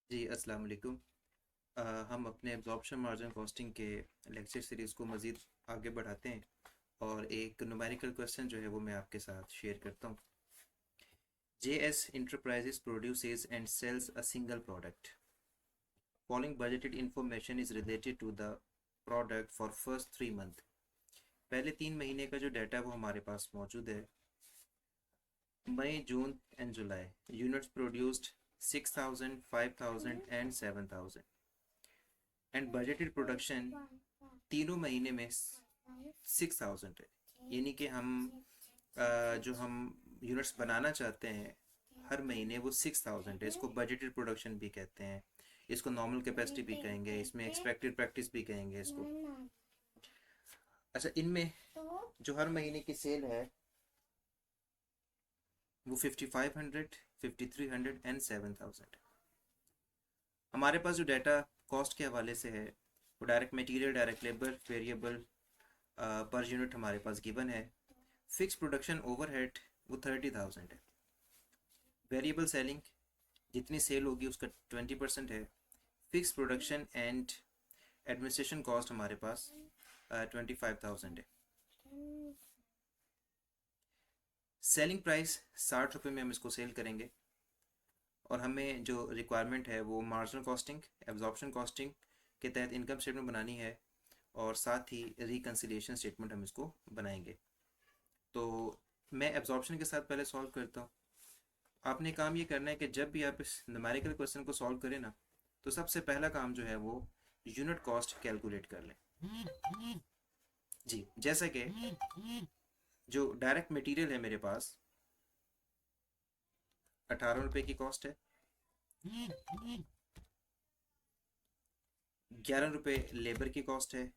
जी, अस्सलाम वालेकुम। हम अपने एब्जॉर्प्शन मार्जिन कॉस्टिंग के लेक्चर सीरीज़ को मज़ीद आगे बढ़ाते हैं और एक न्यूमेरिकल क्वेश्चन जो है वो मैं आपके साथ शेयर करता हूँ। JS Enterprises produces and sells a single product. Following budgeted information is related to the product for first 3 month. पहले 3 महीने का जो डाटा वो हमारे पास मौजूद है। May, June and July units produced 6,000, 5,000 and 7,000 and budgeted production तीनों महीने में 6,000 है। यानी कि जो हम यूनिट्स बनाना चाहते हैं हर महीने वो 6,000 है। इसको बजटेड प्रोडक्शन भी कहते हैं, इसको नॉर्मल कैपेसिटी भी कहेंगे, इसमें एक्सपेक्टेड प्रैक्टिस भी कहेंगे इसको। अच्छा, इनमें जो हर महीने की सेल है वो 5,500, 5,300 एंड 7,000। हमारे पास जो डाटा कॉस्ट के हवाले से है वो direct material, direct labour, variable per unit हमारे पास गिवन है। फिक्स प्रोडक्शन ओवरहेड वो 30,000 है। वेरिएबल सेलिंग जितनी सेल होगी उसका 20% है। Fix production and administration cost हमारे पास 25,000 है। सेलिंग प्राइस 60 रुपये में हम इसको सेल करेंगे और हमें जो रिक्वायरमेंट है वो मार्जिनल कॉस्टिंग, एब्जॉर्प्शन कॉस्टिंग के तहत इनकम स्टेटमेंट बनानी है और साथ ही रिकन्सिलिएशन स्टेटमेंट हम इसको बनाएंगे। तो मैं एब्जॉर्प्शन के साथ पहले सॉल्व करता हूँ। आपने काम ये करना है कि जब भी आप इस न्यूमेरिकल क्वेश्चन को सॉल्व करें ना, तो सबसे पहला काम जो है वो यूनिट कॉस्ट कैलकुलेट कर लें। जी, जैसे कि जो डायरेक्ट मटेरियल है मेरे पास 18 रुपये की कॉस्ट है, 11 रुपये लेबर की कॉस्ट है,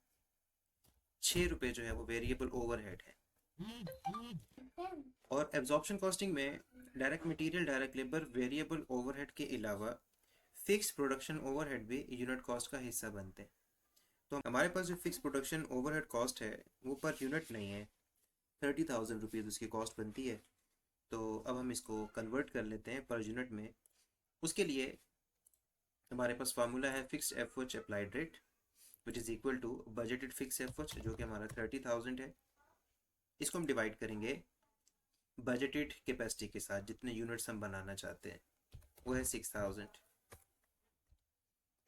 6 रुपये जो है वो वेरिएबल ओवरहेड है। और एब्जॉर्प्शन कॉस्टिंग में direct material, direct labour, variable overhead के अलावा फिक्स प्रोडक्शन ओवरहेड भी यूनिट कॉस्ट का हिस्सा बनते हैं। तो हमारे पास जो फिक्स प्रोडक्शन ओवरहेड कॉस्ट है वो पर यूनिट नहीं है, 30,000 रुपीज़ उसकी कॉस्ट बनती है। तो अब हम इसको कन्वर्ट कर लेते हैं पर यूनिट में। उसके लिए हमारे पास फार्मूला है fixed F H applied rate which is equal to budgeted fix F H जो कि हमारा 30,000 है। इसको हम डिवाइड करेंगे बजटेड कैपेसिटी के साथ, जितने यूनिट्स हम बनाना चाहते हैं वो है 6,000।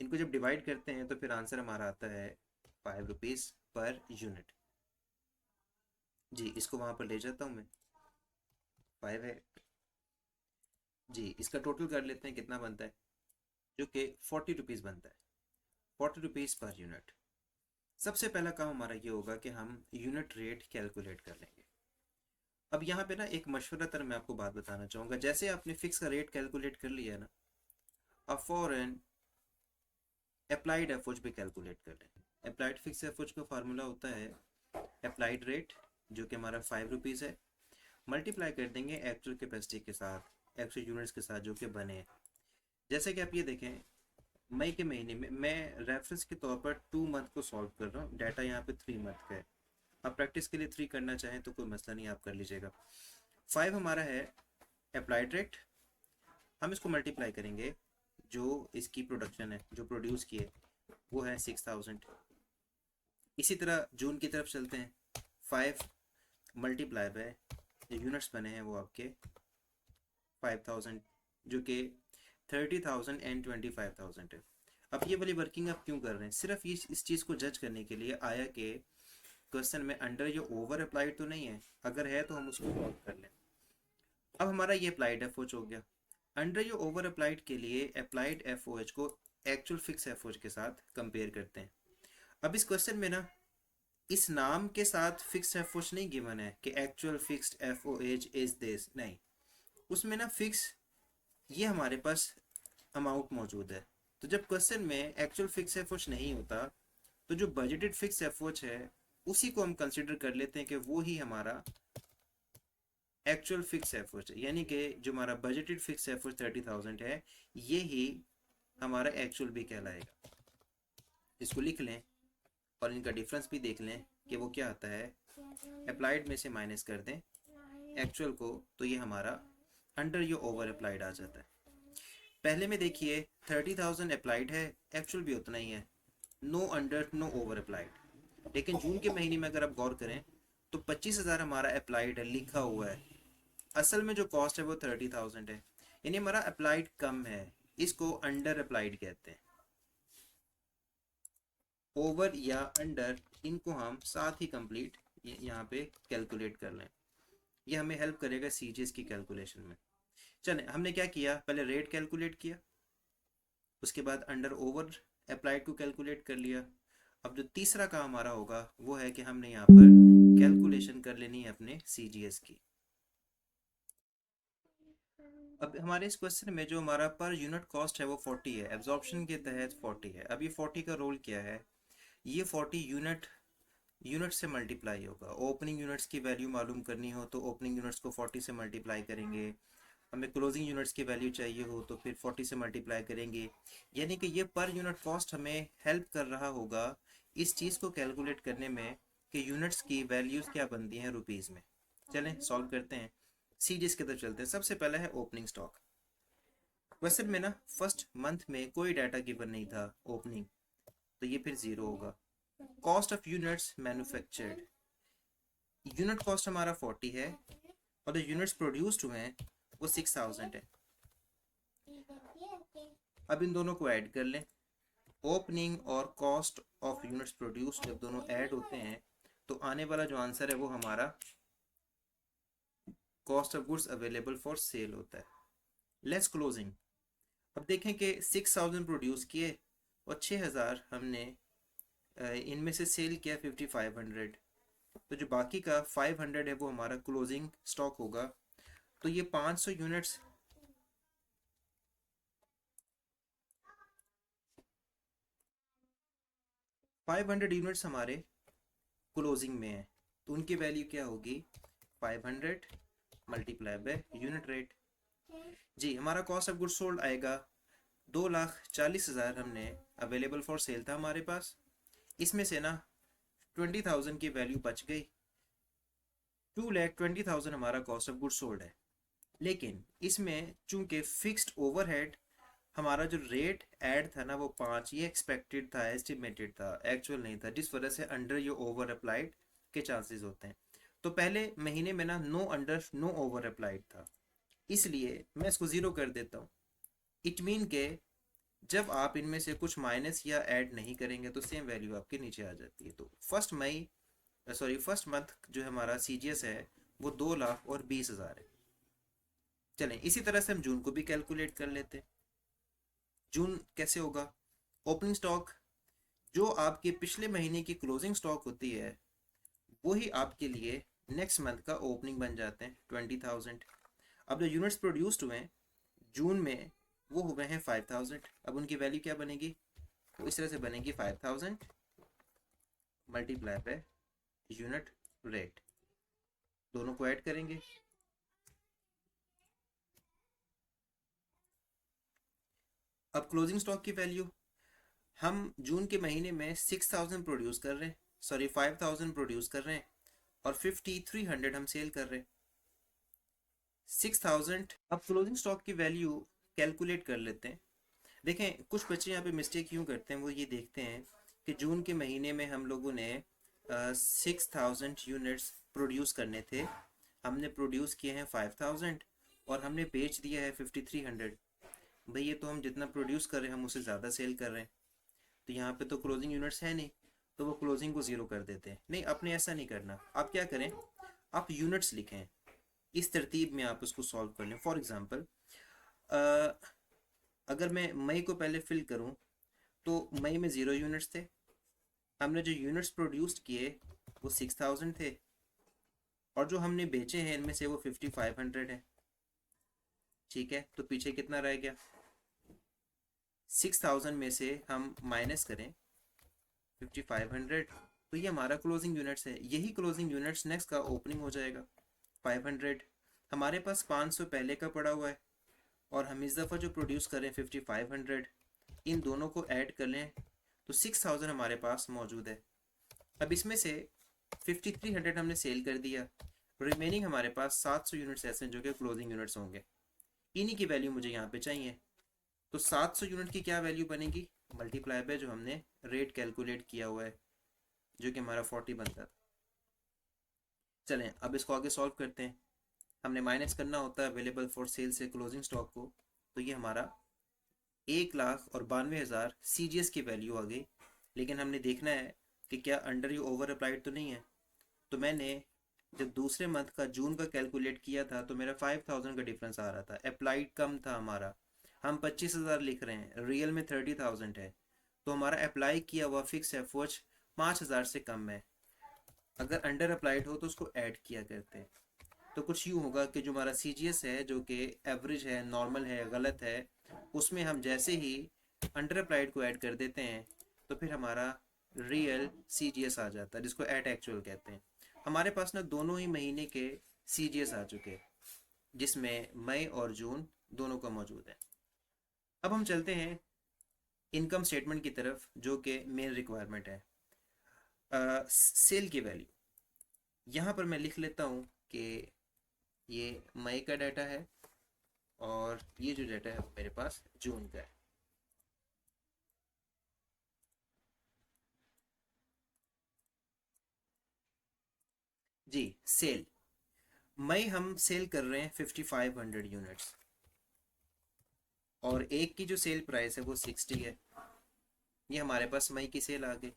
इनको जब डिवाइड करते हैं तो फिर आंसर हमारा आता है 5 रुपीज़ पर यूनिट। जी, इसको वहाँ पर ले जाता हूँ मैं, 5 है। जी, इसका टोटल कर लेते हैं कितना बनता है, जो कि 40 रुपीज़ बनता है, 40 रुपीज़ पर यूनिट। सबसे पहला काम हमारा ये होगा कि हम यूनिट रेट कैलकुलेट कर लेंगे। अब यहाँ पे ना एक मशवरतन मैं आपको बात बताना चाहूँगा। जैसे आपने फिक्स का रेट कैलकुलेट कर लिया ना, अब फॉरन अप्लाइड एफओच भी कैलकुलेट कर लें। अप्लाइड फिक्स एफओच का फार्मूला होता है अप्लाइड रेट जो कि हमारा 5 रुपीज़ है, मल्टीप्लाई कर देंगे एक्चुअल कैपेसिटी के साथ, एक्चुअल यूनिट्स के साथ जो कि बने हैं। जैसे कि आप ये देखें, मई के महीने में मैं रेफरेंस के तौर पर 2 मंथ को सॉल्व कर रहा हूँ, डाटा यहाँ पे 3 मंथ का है। आप प्रैक्टिस के लिए 3 करना चाहें तो कोई मसला नहीं, आप कर लीजिएगा। 5 हमारा है अप्लाइड रेट, हम इसको मल्टीप्लाई करेंगे जो इसकी प्रोडक्शन है, जो प्रोड्यूस की है वो है 6,000। इसी तरह जून की तरफ चलते हैं, 5 मल्टीप्लाई बाय जो यूनिट्स बने हैं वो आपके 5,000 जो कि 30,000 एंड 25,000 है। अब ये वाली वर्किंग आप क्यों कर रहे हैं, सिर्फ ये इस चीज़ को जज करने के लिए आया कि क्वेश्चन में अंडर ये ओवर अप्लाइड तो नहीं है, अगर है तो हम उसको सॉल्व कर लें। अब हमारा ये अप्लाइड एफ हो गया। अंडर ये ओवर अप्लाइड के लिए अप्लाइड एफ को एक्चुअल फिक्स एफ के साथ कंपेयर करते हैं। अब इस क्वेश्चन में ना इस नाम के साथ फिक्स एफ नहीं गिवन है कि actual fixed F is this, नहीं, उसमें ना फिक्स ये हमारे पास अमाउंट मौजूद है। तो जब क्वेश्चन में एक्चुअल फिक्स एफ नहीं होता तो जो बजटेड फिक्स एफ है उसी को हम कंसिडर कर लेते हैं कि वो ही हमारा एक्चुअल फिक्स एफ है। यानी कि जो हमारा बजटेड फिक्स एफ 30,000 है ये ही हमारा एक्चुअल भी कहलाएगा। इसको लिख लें और इनका डिफरेंस भी देख लें कि वो क्या आता है। अप्लाइड में से माइनस कर दें एक्चुअल को तो ये हमारा अंडर ये ओवर अप्लाइड आ जाता है। पहले में देखिए 30,000 अप्लाइड है, एक्चुअल भी उतना ही है, no under no over applied. लेकिन जून के महीने में अगर आप गौर करें तो 25,000 हमारा अप्लाइड है, लिखा हुआ है। असल में जो कॉस्ट है वो 30,000 है, यानी हमारा अप्लाइड कम है, इसको अंडर अप्लाइड कहते हैं। ओवर या अंडर, इनको हम साथ ही कंप्लीट यहाँ पे कैलकुलेट कर लें, ये हमें हेल्प करेगा सीजीएस की कैलकुलेशन में। चलें, हमने क्या किया, पहले रेट कैलकुलेट किया, उसके बाद अंडर ओवर अप्लाइड को कैलकुलेट कर लिया। अब जो तीसरा काम हमारा होगा वो है कि हमने यहाँ पर कैलकुलेशन कर लेनी है अपने सीजीएस की। अब हमारे इस क्वेश्चन में जो हमारा पर यूनिट कॉस्ट है वो 40 है, एब्जॉर्प्शन के तहत 40 है। अब ये 40 का रोल क्या है, ये 40 यूनिट से मल्टीप्लाई होगा। ओपनिंग यूनिट्स की वैल्यू मालूम करनी हो तो ओपनिंग यूनिट्स को 40 से मल्टीप्लाई करेंगे, हमें क्लोजिंग यूनिट्स की वैल्यू चाहिए हो तो फिर 40 से मल्टीप्लाई करेंगे। यानी कि ये पर यूनिट कॉस्ट हमें हेल्प कर रहा होगा इस चीज़ को कैलकुलेट करने में कि यूनिट्स की वैल्यूज़ क्या बनती हैं रुपीज़ में। चलें सॉल्व करते हैं, सीरीज की तरफ चलते हैं। सबसे पहला है ओपनिंग स्टॉक। क्वेश्चन में ना फर्स्ट मंथ में कोई डाटा गिवन नहीं था ओपनिंग, तो ये फिर जीरो होगा। Cost of units manufactured, unit cost हमारा 40 है और जो यूनिट्स प्रोड्यूस्ड हुए हैं वो 6,000 है। अब इन दोनों को ऐड कर लें, ओपनिंग और कॉस्ट ऑफ यूनिट्स प्रोड्यूस्ड जब दोनों ऐड होते हैं तो आने वाला जो आंसर है वो हमारा cost of goods available for sale होता है। लेस क्लोजिंग, अब देखें कि 6,000 प्रोड्यूस किए और 6,000 हमने इनमें से सेल किया 5,500, तो जो बाकी का 500 है वो हमारा क्लोजिंग स्टॉक होगा। तो ये 500 यूनिट्स 500 यूनिट्स हमारे क्लोजिंग में है, तो उनकी वैल्यू क्या होगी, 500 मल्टीप्लाई बाय यूनिट रेट। जी, हमारा कॉस्ट ऑफ गुड्स सोल्ड आएगा 2,40,000 हमने अवेलेबल फॉर सेल था हमारे पास, इसमें से ना 20,000 की वैल्यू बच गई, 2,20,000 हमारा कॉस्ट ऑफ गुड्स सोल्ड है। लेकिन इसमें चूंकि फिक्स्ड ओवरहेड, हमारा जो रेट ऐड था ना वो 5, ये एक्सपेक्टेड था, एस्टिमेटेड था, एक्चुअल नहीं था, जिस वजह से अंडर यो ओवर अप्लाइड के चांसेस होते हैं। तो पहले महीने में ना no under no over applied था, इसलिए मैं इसको ज़ीरो कर देता हूँ। इट मीन के जब आप इनमें से कुछ माइनस या ऐड नहीं करेंगे तो सेम वैल्यू आपके नीचे आ जाती है। तो फर्स्ट मंथ जो हमारा सीजीएस है वो 2,20,000 है। चलें, इसी तरह से हम जून को भी कैलकुलेट कर लेते हैं। जून कैसे होगा, ओपनिंग स्टॉक जो आपके पिछले महीने की क्लोजिंग स्टॉक होती है वही आपके लिए नेक्स्ट मंथ का ओपनिंग बन जाते हैं 20,000। अब जो यूनिट्स प्रोड्यूस्ड हुए हैं जून में वो हुए हैं 5,000, अब उनकी वैल्यू क्या बनेगी, वो इस तरह से बनेगी 5,000 मल्टीप्लाई बाय यूनिट रेट, दोनों को ऐड करेंगे। अब क्लोजिंग स्टॉक की वैल्यू, हम जून के महीने में 6,000 प्रोड्यूस कर रहे हैं, सॉरी 5,000 प्रोड्यूस कर रहे हैं और 5,300 हम सेल कर रहे हैं, 6,000। अब क्लोजिंग स्टॉक की वैल्यू कैलकुलेट कर लेते हैं। देखें कुछ बच्चे यहाँ पे मिस्टेक क्यों करते हैं, वो ये देखते हैं कि जून के महीने में हम लोगों ने 6,000 यूनिट्स प्रोड्यूस करने थे, हमने प्रोड्यूस किए हैं 5,000 और हमने बेच दिया है 5,300। भाई ये तो हम जितना प्रोड्यूस कर रहे हैं हम उससे ज़्यादा सेल कर रहे हैं, तो यहाँ पे तो क्लोजिंग यूनिट्स है नहीं, तो वो क्लोजिंग को ज़ीरो कर देते हैं। नहीं, आपने ऐसा नहीं करना, आप क्या करें, आप यूनिट्स लिखें, इस तरतीब में आप उसको सॉल्व कर लें। फॉर एग्ज़ाम्पल अगर मैं मई को पहले फिल करूं तो मई में 0 यूनिट्स थे, हमने जो यूनिट्स प्रोड्यूस्ड किए वो 6,000 थे और जो हमने बेचे हैं इनमें से वो 5,500 है। ठीक है, तो पीछे कितना रह गया, 6,000 में से हम माइनस करें 5,500, तो ये हमारा क्लोजिंग यूनिट्स है, यही क्लोजिंग यूनिट्स नेक्स्ट का ओपनिंग हो जाएगा 500। हमारे पास 500 पहले का पड़ा हुआ है और हम इस दफ़ा जो प्रोड्यूस करें 5,500, इन दोनों को ऐड कर लें तो 6,000 हमारे पास मौजूद है। अब इसमें से 5,300 हमने सेल कर दिया, रिमेनिंग हमारे पास 700 यूनिट्स ऐसे हैं जो कि क्लोजिंग यूनिट्स होंगे, इन्हीं की वैल्यू मुझे यहाँ पे चाहिए। तो 700 यूनिट की क्या वैल्यू बनेगी, मल्टीप्लाई बाय जो हमने रेट कैलकुलेट किया हुआ है जो कि हमारा 40 बनता था। चलें अब इसको आगे सॉल्व करते हैं। हमने माइनस करना होता है अवेलेबल फॉर सेल से क्लोजिंग स्टॉक को, तो ये हमारा 1,92,000 CGS की वैल्यू आ गई। लेकिन हमने देखना है कि क्या अंडर यू ओवर अप्लाइड तो नहीं है। तो मैंने जब दूसरे मंथ का जून का कैलकुलेट किया था तो मेरा 5,000 का डिफरेंस आ रहा था, अप्लाइड कम था हमारा। हम 25,000 लिख रहे हैं, रियल में 30,000 है। तो हमारा अप्लाई किया हुआ फिक्स एफर्ट 5,000 से कम है। अगर अंडर अप्लाइड हो तो उसको ऐड किया करते हैं। तो कुछ यूँ होगा कि जो हमारा CGS है जो कि एवरेज है, नॉर्मल है, गलत है, उसमें हम जैसे ही अंडर अप्लाइड को ऐड कर देते हैं तो फिर हमारा रियल CGS आ जाता है, जिसको एट एक्चुअल कहते हैं। हमारे पास ना दोनों ही महीने के CGS आ चुके हैं, जिसमें मई और जून दोनों का मौजूद है। अब हम चलते हैं इनकम स्टेटमेंट की तरफ, जो कि मेन रिक्वायरमेंट है। सेल की वैल्यू यहाँ पर मैं लिख लेता हूँ कि ये मई का डाटा है और ये जो डाटा है मेरे पास जून का है। जी, सेल मई हम सेल कर रहे हैं 5500 यूनिट्स, और एक की जो सेल प्राइस है वो 60 है। ये हमारे पास मई की सेल आ गई।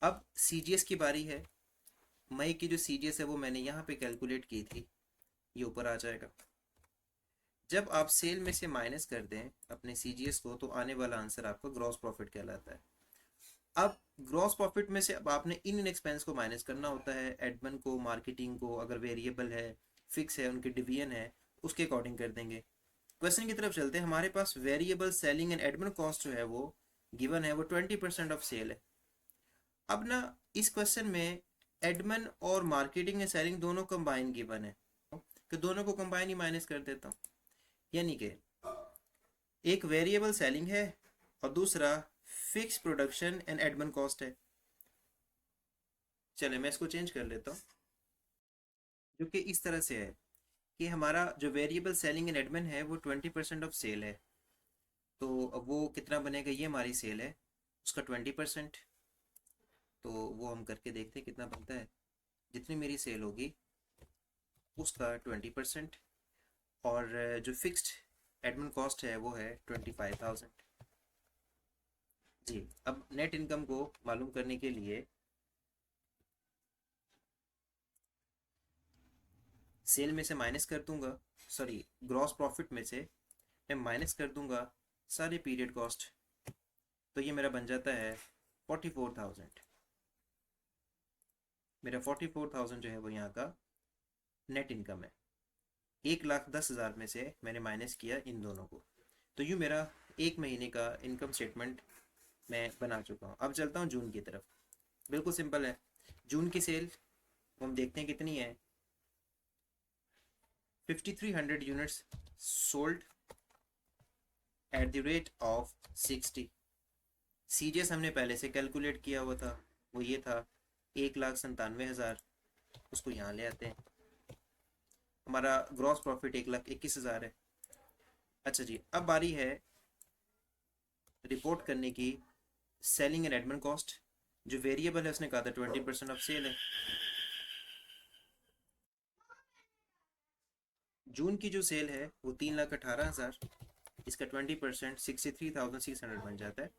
अब CGS की बारी है। मई की जो CGS है वो मैंने यहाँ पे कैलकुलेट की थी, ये ऊपर आ जाएगा। जब आप सेल में से माइनस कर दें अपने CGS को तो आने वाला आंसर आपका ग्रॉस प्रॉफिट कहलाता है। अब ग्रॉस प्रॉफिट में से अब आपने इन एक्सपेंस को माइनस करना होता है, एडमिन को, मार्केटिंग को, अगर वेरिएबल है, फिक्स है, उनके डिवीजन है, उसके अकॉर्डिंग कर देंगे। क्वेश्चन की तरफ चलते हैं। हमारे पास variable selling and admin cost जो है वो गिवन है, वो 20% ऑफ सेल है। अब ना इस क्वेश्चन में एडमिन और मार्केटिंग एंड सेलिंग दोनों कंबाइन गिवन है, कि दोनों को कंबाइन ही माइनस कर देता हूँ। यानी कि एक वेरिएबल सेलिंग है और दूसरा fix production and admin cost है। चले मैं इसको चेंज कर लेता हूँ, जो कि इस तरह से है कि हमारा जो वेरिएबल सेलिंग एंड एडमिन है वो 20% ऑफ सेल है। तो अब वो कितना बनेगा, ये हमारी सेल है, उसका 20%। तो वो हम करके देखते हैं कितना बनता है। जितनी मेरी सेल होगी उसका 20%, और जो फिक्स्ड एडमिन कॉस्ट है वो है 25,000। जी, अब नेट इनकम को मालूम करने के लिए सेल में से माइनस कर दूंगा, सॉरी ग्रॉस प्रॉफिट में से मैं माइनस कर दूंगा सारे पीरियड कॉस्ट। तो ये मेरा बन जाता है 44,000। मेरा 44,000 जो है वो यहाँ का नेट इनकम है। 1,10,000 में से मैंने माइनस किया इन दोनों को। तो यूँ मेरा एक महीने का इनकम स्टेटमेंट मैं बना चुका हूँ। अब चलता हूँ जून की तरफ। बिल्कुल सिंपल है। जून की सेल हम देखते हैं कितनी है। 5300 units sold at the rate of 60। CGS हमने पहले से कैलकुलेट किया हुआ था, वो ये था 1,97,000। उसको यहाँ ले आते हैं। हमारा ग्रॉस प्रॉफिट 1,21,000 है। अच्छा जी, अब बारी है रिपोर्ट करने की सेलिंग एंड एडमिन कॉस्ट। जो वेरिएबल है उसने कहा था 20% ऑफ सेल है। जून की जो सेल है वो 3,18,000, इसका 20% 63,600 बन जाता है।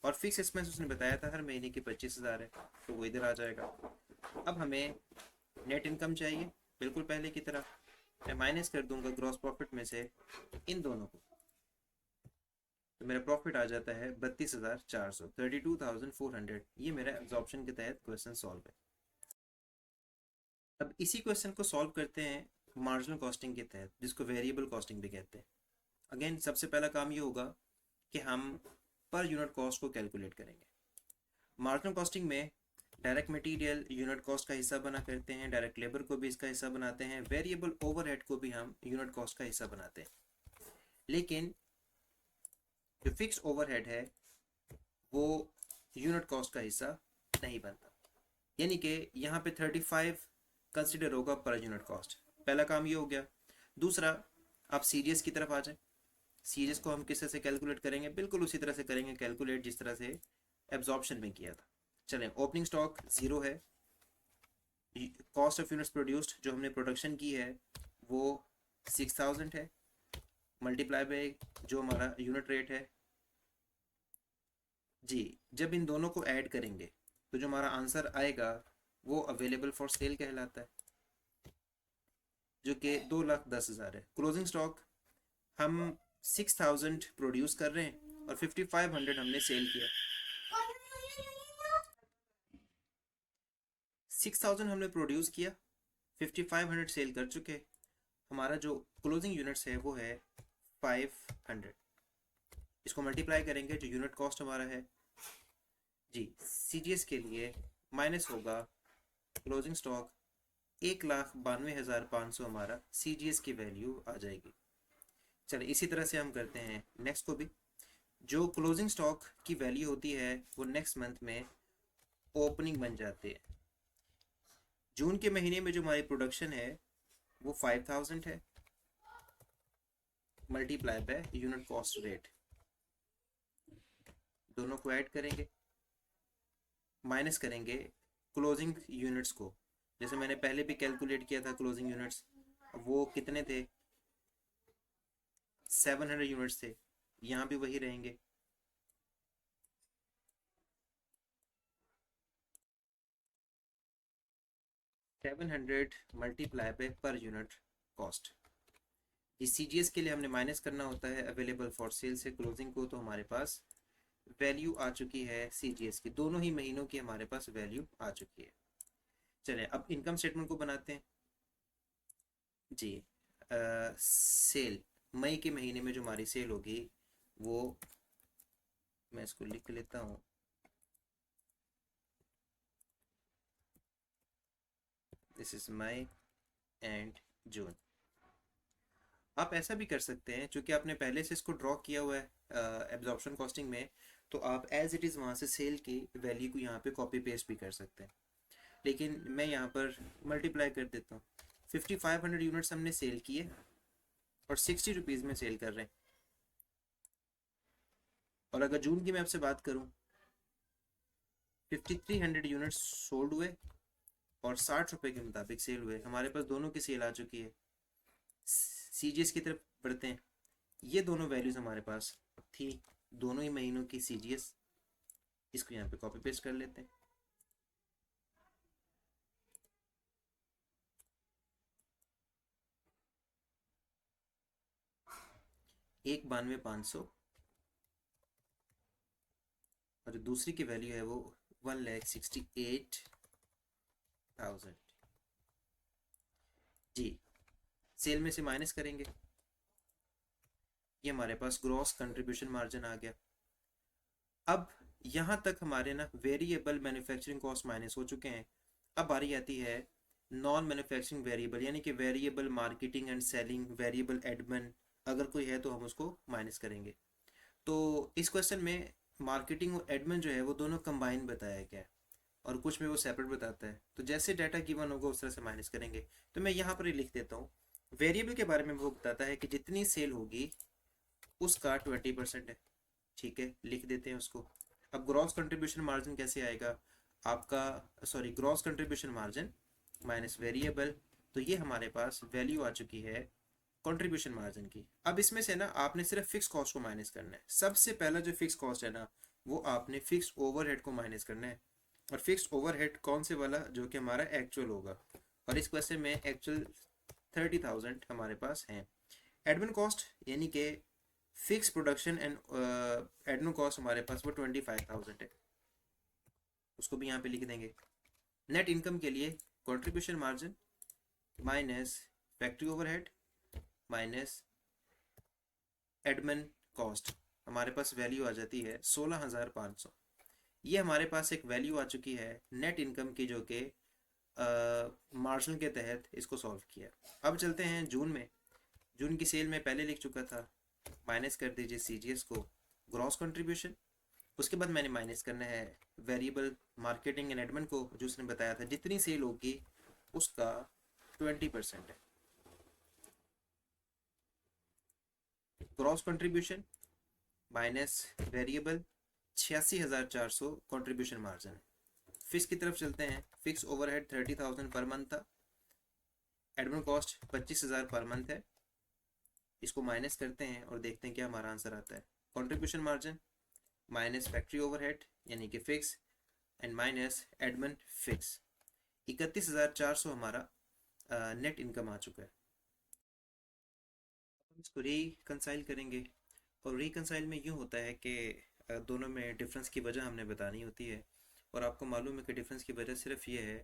और फिक्स एक्सपेंस उसने बताया था हर महीने की 25,000 है, तो वो इधर आ जाएगा। अब हमें नेट इनकम चाहिए, बिल्कुल पहले की तरह मैं माइनस कर दूंगा ग्रॉस प्रॉफिट में से इन दोनों को। तो मेरा प्रॉफिट आ जाता है 32,400, 32,400। ये मेरा एब्जॉर्प्शन के तहत क्वेश्चन सॉल्व है। अब इसी क्वेश्चन को सॉल्व करते हैं मार्जिनल कॉस्टिंग के तहत, जिसको वेरिएबल कॉस्टिंग भी कहते हैं। अगेन सबसे पहला काम ये होगा कि हम पर यूनिट कॉस्ट को कैलकुलेट करेंगे। मार्जिनल कॉस्टिंग में डायरेक्ट मटेरियल यूनिट कॉस्ट का हिस्सा बना करते हैं, डायरेक्ट लेबर को भी इसका हिस्सा बनाते हैं, वेरिएबल ओवरहेड को भी हम यूनिट कॉस्ट का हिस्सा बनाते हैं। लेकिन जो फिक्स ओवरहेड है वो यूनिट कॉस्ट का हिस्सा नहीं बनता। यानी कि यहाँ पे 35 कंसिडर होगा पर यूनिट कॉस्ट। पहला काम ये हो गया। दूसरा, आप CGS की तरफ आ जाए। सीजीएस को हम किस तरह से कैलकुलेट करेंगे, बिल्कुल उसी तरह से करेंगे कैलकुलेट जिस तरह से एब्जॉर्प्शन में किया था। चलें, ओपनिंग स्टॉक 0 है, कॉस्ट ऑफ यूनिट्स प्रोड्यूस्ड जो हमने प्रोडक्शन की है वो 6000 है, मल्टीप्लाई बाय जो हमारा यूनिट रेट है। जी, जब इन दोनों को ऐड करेंगे तो जो हमारा आंसर आएगा वो अवेलेबल फॉर सेल कहलाता है, जो कि 2,10,000 है। क्लोजिंग स्टॉक हम 6000 प्रोड्यूस कर रहे हैं और 5500 हमने सेल किया। 6000 हमने प्रोड्यूस किया, 5500 सेल कर चुके। हमारा जो क्लोजिंग यूनिट्स है वो है 500। इसको मल्टीप्लाई करेंगे, जो यूनिट कॉस्ट हमारा है जी सीजीएस के लिए माइनस होगा क्लोजिंग स्टॉक, 1,92,500 हमारा सीजीएस की वैल्यू आ जाएगी। चलिए इसी तरह से हम करते हैं नेक्स्ट को भी। जो क्लोजिंग स्टॉक की वैल्यू होती है वो नेक्स्ट मंथ में ओपनिंग बन जाती है। जून के महीने में जो हमारी प्रोडक्शन है वो 5000 है, multiply by unit cost rate, दोनों को ऐड करेंगे, माइनस करेंगे क्लोजिंग यूनिट्स को। जैसे मैंने पहले भी कैलकुलेट किया था क्लोजिंग यूनिट्स, वो कितने थे, 700 यूनिट्स थे, यहाँ भी वही रहेंगे। Seven hundred multiply by per unit cost. इस सीजीएस के लिए हमने माइनस करना होता है अवेलेबल फॉर सेल से क्लोजिंग को, तो हमारे पास वैल्यू आ चुकी है सीजीएस की, दोनों ही महीनों की हमारे पास वैल्यू आ चुकी है। चलिए अब इनकम स्टेटमेंट को बनाते हैं जी। सेल मई के महीने में जो हमारी सेल होगी वो, मैं इसको लिख लेता हूँ, this is May and June. आप ऐसा भी कर सकते हैं, चूंकि आपने पहले से इसको ड्रॉ किया हुआ है एब्जॉर्प्शन कॉस्टिंग में, तो आप एज इट इज़ वहाँ से सेल की वैल्यू को यहाँ पे कॉपी पेस्ट भी कर सकते हैं। लेकिन मैं यहाँ पर मल्टीप्लाई कर देता हूँ। 5500 यूनिट्स हमने सेल किए और 60 रुपीज़ में सेल कर रहे हैं। और अगर जून की मैं आपसे बात करूँ, 5300 यूनिट्स सोल्ड हुए और 60 रुपये के मुताबिक सेल हुए। हमारे पास दोनों की सेल आ चुकी है। सीजीएस की तरफ बढ़ते हैं। ये दोनों वैल्यूज हमारे पास थी, दोनों ही महीनों की सीजीएस, इसको यहाँ पे कॉपी पेस्ट कर लेते हैं। एक 92,500 और दूसरी की वैल्यू है वो 1,68,000 जी। सेल में से माइनस करेंगे, ये हमारे पास ग्रॉस कंट्रीब्यूशन मार्जिन आ गया। अब यहाँ तक हमारे ना वेरिएबल मैन्युफैक्चरिंग कॉस्ट माइनस हो चुके हैं। अब बारी आती है नॉन मैन्युफैक्चरिंग वेरिएबल, यानी कि variable marketing and selling, variable admin अगर कोई है तो हम उसको माइनस करेंगे। तो इस क्वेश्चन में मार्केटिंग और एडमिन जो है वो दोनों कंबाइन बताया गया है और कुछ में वो सेपरेट बताता है, तो जैसे डाटा गिवन होगा उस तरह से माइनस करेंगे। तो मैं यहाँ पर ही लिख देता हूँ, वेरिएबल के बारे में वो बताता है कि जितनी सेल होगी उसका 20% है। ठीक है, लिख देते हैं उसको। अब ग्रॉस कंट्रीब्यूशन मार्जिन कैसे आएगा आपका, sorry gross contribution margin minus variable, तो ये हमारे पास वैल्यू आ चुकी है कंट्रीब्यूशन मार्जिन की। अब इसमें से ना आपने सिर्फ फिक्स कॉस्ट को माइनस करना है। सबसे पहला जो फिक्स कॉस्ट है ना वो आपने फिक्स ओवरहेड को माइनस करना है। और फिक्स ओवरहेड कौन से वाला, जो कि हमारा एक्चुअल होगा, और इस क्वेश्चन में एक्चुअल 30,000 हमारे पास हैं। एडमिन कॉस्ट यानी कि fix production and admin cost हमारे पास वो 25,000 है, उसको भी यहाँ पे लिख देंगे। नेट इनकम के लिए contribution margin minus factory overhead minus admin cost, हमारे पास वैल्यू आ जाती है 16,500। ये हमारे पास एक वैल्यू आ चुकी है नेट इनकम की, जो कि मार्जिन के तहत इसको सॉल्व किया। अब चलते हैं जून में। जून की सेल में पहले लिख चुका था, माइनस कर दीजिए सीजीएस को ग्रॉस कंट्रीब्यूशन, उसके बाद मैंने माइनस करना है वेरिएबल मार्केटिंग एंड एडमिन को, जो उसने बताया था जितनी सेल होगी उसका 20% है। Gross contribution minus variable 86,400 contribution margin. Fix की तरफ चलते हैं। फिक्स ओवरहेड 30,000 पर मंथ था। एडमिन कॉस्ट 25,000 पर मंथ है। इसको माइनस करते हैं और देखते हैं क्या हमारा आंसर आता है। Contribution margin minus factory overhead यानी कि fix and minus admin fix, 31,400 हमारा नेट इनकम आ चुका है। इसको रिकंसाइल करेंगे और रिकंसाइल में यूँ होता है कि दोनों में डिफरेंस की वजह हमने बतानी होती है और आपको मालूम है कि डिफरेंस की वजह सिर्फ ये है,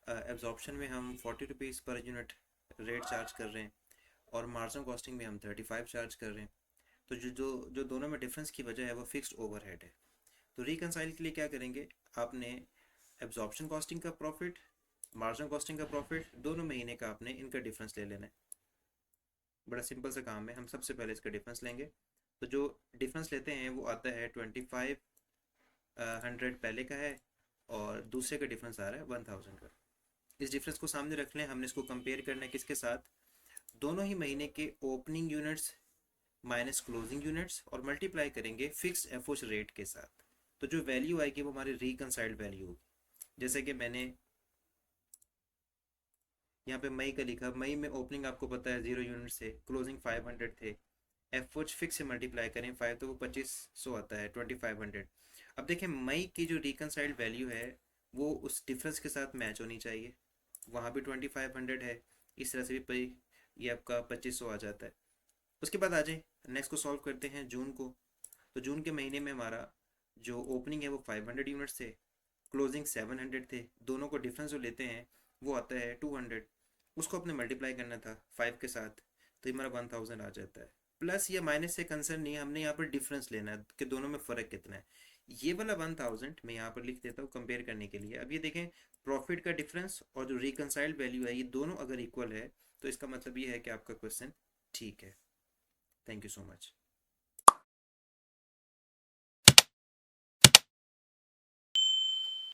एब्जॉर्प्शन में हम 40 rupees per unit rate charge कर रहे हैं और मार्जिन कॉस्टिंग में हम 35 चार्ज कर रहे हैं। तो जो जो जो दोनों में डिफरेंस की वजह है वो फिक्स्ड ओवरहेड है। तो रिकंसाइल के लिए क्या करेंगे, आपने एब्जॉर्प्शन कॉस्टिंग का प्रॉफिट, मार्जिन कॉस्टिंग का प्रॉफिट, दोनों महीने का आपने इनका डिफरेंस ले लेना है। बड़ा सिंपल सा काम है। हम सबसे पहले इसका डिफरेंस लेंगे। तो जो डिफरेंस लेते हैं वो आता है 2500 पहले का है और दूसरे का डिफरेंस आ रहा है 1000 का। इस डिफरेंस को सामने रख लें। हमने इसको कंपेयर करना है किसके साथ, दोनों ही महीने के opening units minus closing units और मल्टीप्लाई करेंगे फिक्स एफओच रेट के साथ। तो जो वैल्यू आएगी वो हमारी रिकंसाइल्ड वैल्यू होगी। जैसे कि मैंने यहाँ पे मई का लिखा, मई में ओपनिंग आपको पता है 0 यूनिट से, क्लोजिंग 500 थे। एफ ओच फिक्स से मल्टीप्लाई करें 5 तो वो 2500 आता है, 2500। अब देखें मई की जो रिकंसाइल्ड वैल्यू है वो उस डिफरेंस के साथ मैच होनी चाहिए। वहाँ भी 2500 है, इस तरह से भी ये आपका 2500 आ जाता है। उसके बाद आ जाए नेक्स्ट को सॉल्व करते हैं जून को। तो जून के महीने में हमारा जो ओपनिंग है वो 500 यूनिट्स थे, क्लोजिंग 700 थे। दोनों को डिफरेंस जो लेते हैं वो आता है 200। उसको अपने मल्टीप्लाई करना था 5 के साथ, तो ये हमारा 1000 आ जाता है। प्लस या माइनस से कंसर्न नहीं है, हमने यहाँ पर डिफरेंस लेना है कि दोनों में फ़र्क कितना है। ये वाला 1000 मैं यहाँ पर लिख देता हूँ कंपेयर करने के लिए। अब ये देखें प्रॉफिट का डिफरेंस और जो रिकनसाइल्ड वैल्यू है ये दोनों अगर इक्वल है तो इसका मतलब ये है कि आपका क्वेश्चन ठीक है। Thank you so much.